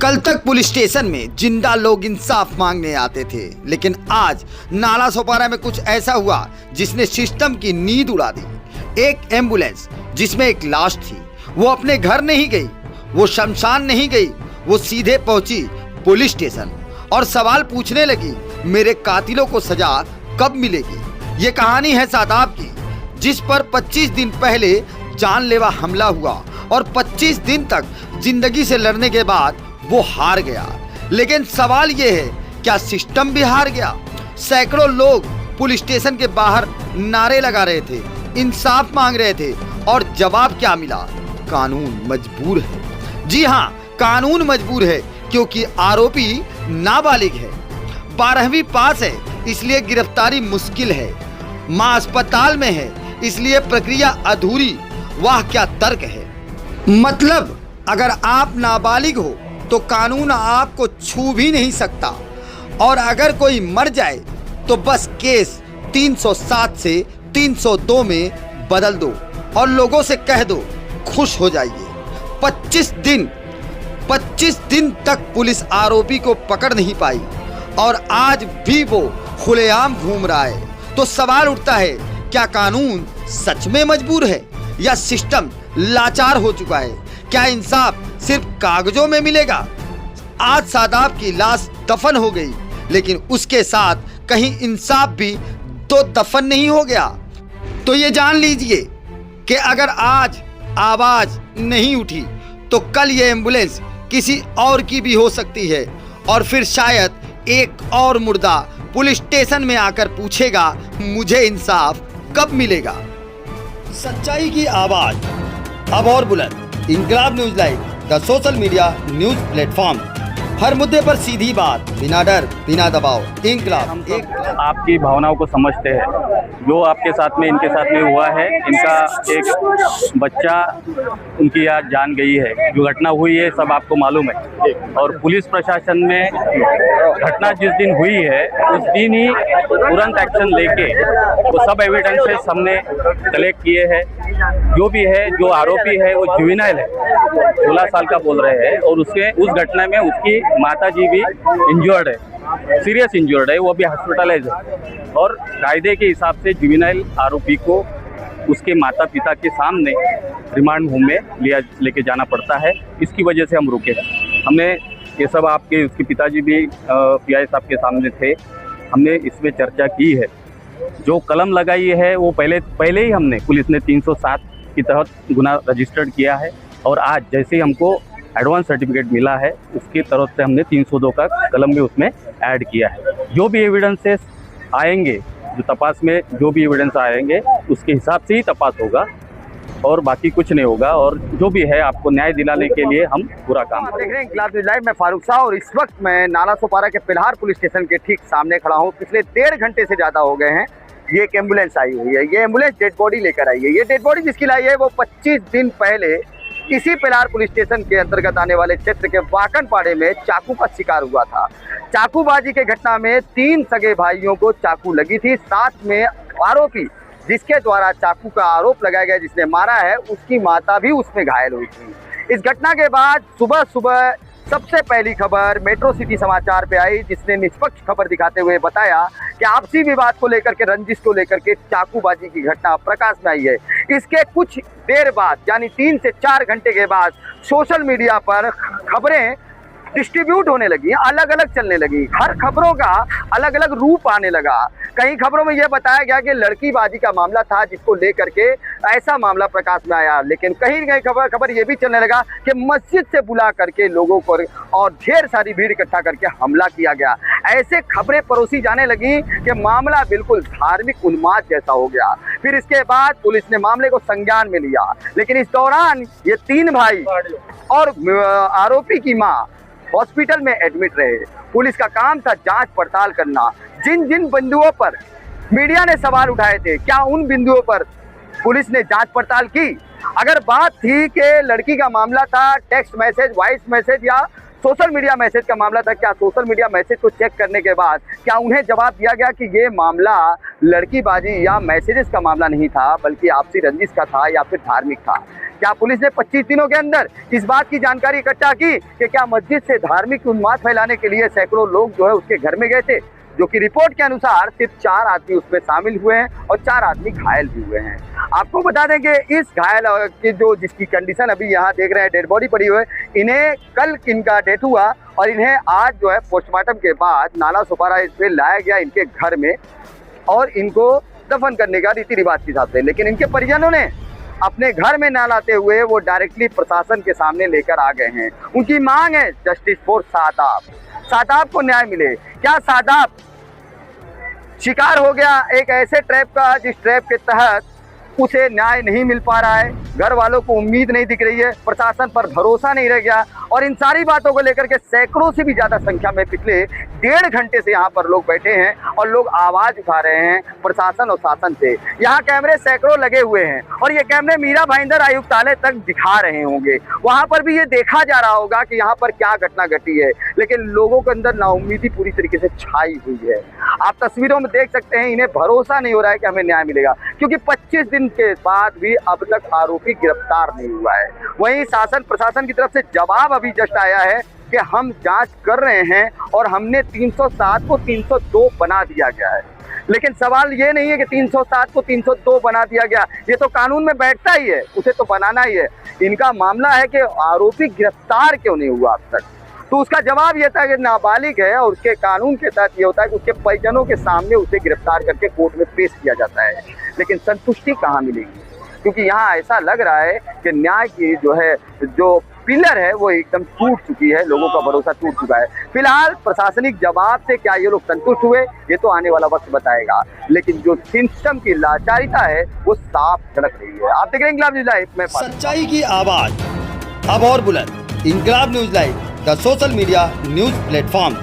कल तक police station में जिंदा लोग इंसाफ मांगने आते थे, लेकिन आज नालासोपारा में कुछ ऐसा हुआ जिसने सिस्टम की नींद उड़ा दी। एक एम्बुलेंस जिसमें एक लाश थी, वो अपने घर नहीं गई, वो शमशान नहीं गई, वो सीधे पहुंची पुलिस स्टेशन और सवाल पूछने लगी, मेरे कातिलों को सजा कब मिलेगी। ये कहानी है शादाब की, जिस पर 25 दिन पहले जानलेवा हमला हुआ और 25 दिन तक जिंदगी से लड़ने के बाद वो हार गया। लेकिन सवाल ये है, क्या सिस्टम भी हार गया? सैकड़ों लोग पुलिस स्टेशन के बाहर नारे लगा रहे थे, इंसाफ मांग रहे थे, और जवाब क्या मिला? कानून मजबूर है। जी हाँ, कानून मजबूर है, क्योंकि आरोपी नाबालिग है, 12वीं पास है, इसलिए गिरफ्तारी मुश्किल है। मां अस्पताल में है, इसलिए प्रक्रिया अधूरी। वाह क्या तर्क है। मतलब अगर आप नाबालिग हो तो कानून आपको छू भी नहीं सकता, और अगर कोई मर जाए तो बस केस 307 से 302 में बदल दो और लोगों से कह दो खुश हो जाइए। 25 दिन तक पुलिस आरोपी को पकड़ नहीं पाई और आज भी वो खुलेआम घूम रहा है। तो सवाल उठता है, क्या कानून सच में मजबूर है या सिस्टम लाचार हो चुका है? क्या इंसाफ सिर्फ कागजों में मिलेगा? आज शादाब की लाश दफन हो गई, लेकिन उसके साथ कहीं इंसाफ भी तो दफन नहीं हो गया। तो ये जान लीजिए कि अगर आज आवाज नहीं उठी तो कल ये एम्बुलेंस किसी और की भी हो सकती है, और फिर शायद एक और मुर्दा पुलिस स्टेशन में आकर पूछेगा, मुझे इंसाफ कब मिलेगा? सच्चाई की आवाज अब और बुलंद। Inquilab news live, the social media news platform. हर मुद्दे पर सीधी बात, बिना डर बिना दबाव। इंकलाब। हम आपकी भावनाओं को समझते हैं। जो आपके साथ में, इनके साथ में हुआ है, इनका एक बच्चा, उनकी आज जान गई है। जो घटना हुई है सब आपको मालूम है, और पुलिस प्रशासन में घटना जिस दिन हुई है उस दिन ही तुरंत एक्शन लेके वो सब एविडेंसेस हमने कलेक्ट किए हैं। जो भी है, जो आरोपी है वो जुवेनाइल है, 16 साल का बोल रहे हैं, और उस घटना में उसकी माताजी भी इंजर्ड है, सीरियस इंजर्ड है, वो भी हॉस्पिटलाइज है। और कायदे के हिसाब से जुवेनाइल आरोपी को उसके माता पिता के सामने रिमांड होम में लेके जाना पड़ता है। इसकी वजह से हम रुके। हमने ये सब उसके पिताजी भी पीआई साहब के सामने थे, हमने इसमें चर्चा की है। जो कलम लगाई है वो पहले ही हमने, पुलिस ने 307 के तहत गुना रजिस्टर्ड किया है, और आज जैसे ही हमको एडवांस सर्टिफिकेट मिला है उसके तरफ से हमने 302 का कलम भी उसमें ऐड किया है। जो भी एविडेंसेस आएंगे, जो तपास में जो भी एविडेंस आएंगे उसके हिसाब से ही तपास होगा, और बाकी कुछ नहीं होगा। और जो भी है आपको न्याय दिलाने के लिए हम पूरा काम करेंगे। देख रहे हैं इंकलाब न्यूज लाइव में फारूक शाह, और इस वक्त मैं नालासोपारा के पिलहार पुलिस स्टेशन के ठीक सामने खड़ा हूँ। पिछले 1.5 घंटे से ज़्यादा हो गए हैं, ये एक एम्बुलेंस आई हुई है। ये एम्बुलेंस डेड बॉडी लेकर आई है। ये डेड बॉडी जिसकी लाई है वो 25 दिन पहले इसी पिलहार पुलिस स्टेशन के अंतर्गत आने वाले क्षेत्र के वाकनपाड़े में चाकू का शिकार हुआ था। चाकूबाजी के घटना में 3 सगे भाइयों को चाकू लगी थी। साथ में आरोपी जिसके द्वारा चाकू का आरोप लगाया गया, जिसने मारा है, उसकी माता भी उसमें घायल हुई थी। इस घटना के बाद सुबह सबसे पहली खबर मेट्रो सिटी समाचार पे आई, जिसने निष्पक्ष खबर दिखाते हुए बताया कि आपसी विवाद को लेकर के, रंजिश को लेकर के चाकूबाजी की घटना प्रकाश में आई है। इसके कुछ देर बाद, यानी 3 से 4 घंटे के बाद, सोशल मीडिया पर खबरें डिस्ट्रीब्यूट होने लगी, अलग अलग चलने लगी। हर खबरों का अलग अलग रूप आने लगा। कई खबरों में यह बताया गया कि लड़कीबाजी का मामला था, जिसको लेकर के ऐसा मामला प्रकाश में आया। लेकिन कहीं कहीं खबर यह भी चलने लगा कि मस्जिद से बुला करके लोगों को और ढेर सारी भीड़ इकट्ठा करके हमला किया गया। ऐसे खबरें परोसी जाने लगी कि मामला बिल्कुल धार्मिक उन्माद जैसा हो गया। फिर इसके बाद पुलिस ने मामले को संज्ञान में लिया, लेकिन इस दौरान ये 3 भाई और आरोपी की माँ हॉस्पिटल में एडमिट रहे। पुलिस का काम था जांच पड़ताल करना। जिन जिन बिंदुओं पर मीडिया ने सवाल उठाए थे, क्या उन बिंदुओं पर पुलिस ने जांच पड़ताल की? अगर बात थी कि लड़की का मामला था, टेक्स्ट मैसेज, वॉइस मैसेज या सोशल मीडिया मैसेज का मामला था, क्या सोशल मीडिया मैसेज को चेक करने के बाद क्या उन्हें जवाब दिया गया कि ये मामला लड़कीबाजी या मैसेजेस का मामला नहीं था, बल्कि आपसी रंजिश का था या फिर धार्मिक था? क्या पुलिस ने 25 दिनों के अंदर इस बात की जानकारी इकट्ठा की कि क्या मस्जिद से धार्मिक उन्माद फैलाने के लिए सैकड़ों लोग जो है उसके घर में गए थे, जो कि रिपोर्ट के अनुसार सिर्फ 4 आदमी उसमें शामिल हुए हैं और 4 आदमी घायल भी हुए हैं। आपको बता दें कि इस घायल की जो जिसकी कंडीशन अभी यहाँ देख रहे हैं, डेड बॉडी पड़ी हुई है, इन्हें कल इनका डेथ हुआ और इन्हें आज जो है पोस्टमार्टम के बाद नाला सोपारा इसमें लाया गया इनके घर में और इनको दफन करने का रीति रिवाज के हिसाब से। लेकिन इनके परिजनों ने अपने घर में ना लाते हुए वो डायरेक्टली प्रशासन के सामने लेकर आ गए हैं। उनकी मांग है जस्टिस फॉर शादाब, शादाब को न्याय मिले। क्या शादाब शिकार हो गया एक ऐसे ट्रैप का जिस ट्रैप के तहत उसे न्याय नहीं मिल पा रहा है, घर वालों को उम्मीद नहीं दिख रही है, प्रशासन पर भरोसा नहीं रह गया और इन सारी बातों को लेकर के सैकड़ों से भी ज्यादा संख्या में पिछले 1.5 घंटे से यहाँ पर लोग बैठे हैं और लोग आवाज उठा रहे हैं प्रशासन और शासन से। यहाँ कैमरे सैकड़ों लगे हुए हैं और ये कैमरे मीरा भाईंदर आयुक्तालय तक दिखा रहे होंगे। वहां पर भी ये देखा जा रहा होगा कि यहाँ पर क्या घटना घटी है, लेकिन लोगों के अंदर नाउम्मीदी पूरी तरीके से छाई हुई है। आप तस्वीरों में देख सकते हैं, इन्हें भरोसा नहीं हो रहा है कि हमें न्याय मिलेगा, क्योंकि 25 दिन के बाद भी अब तक आरोपी गिरफ्तार नहीं हुआ है। वहीं शासन प्रशासन की तरफ से जवाब अभी जस्ट आया है कि हम जांच कर रहे हैं और हमने 307 को 302 बना दिया गया है। लेकिन सवाल ये नहीं है कि 307 को 302 बना दिया गया, ये तो कानून में बैठता ही है, उसे तो बनाना ही है। इनका मामला है कि आरोपी गिरफ्तार क्यों नहीं हुआ अब तक। तो उसका जवाब ये था कि नाबालिग है और उसके कानून के तहत ये होता है कि उसके परिजनों के सामने उसे गिरफ्तार करके कोर्ट में पेश किया जाता है। लेकिन संतुष्टि कहाँ मिलेगी, क्योंकि यहाँ ऐसा लग रहा है कि न्याय की जो पिलर है वो एकदम टूट चुकी है, लोगों का भरोसा टूट चुका है। फिलहाल प्रशासनिक जवाब से क्या ये लोग संतुष्ट हुए ये तो आने वाला वक्त बताएगा, लेकिन जो सिस्टम की लाचारिता है वो साफ झलक रही है। आप देख रहे हैं इंकलाब न्यूज़ लाइव में सच्चाई की आवाज अब और बुलंद। Inquilab news live the social media news platform,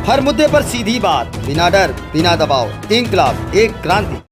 हर मुद्दे पर सीधी बात, बिना डर बिना दबाव। इंकलाब एक क्रांति।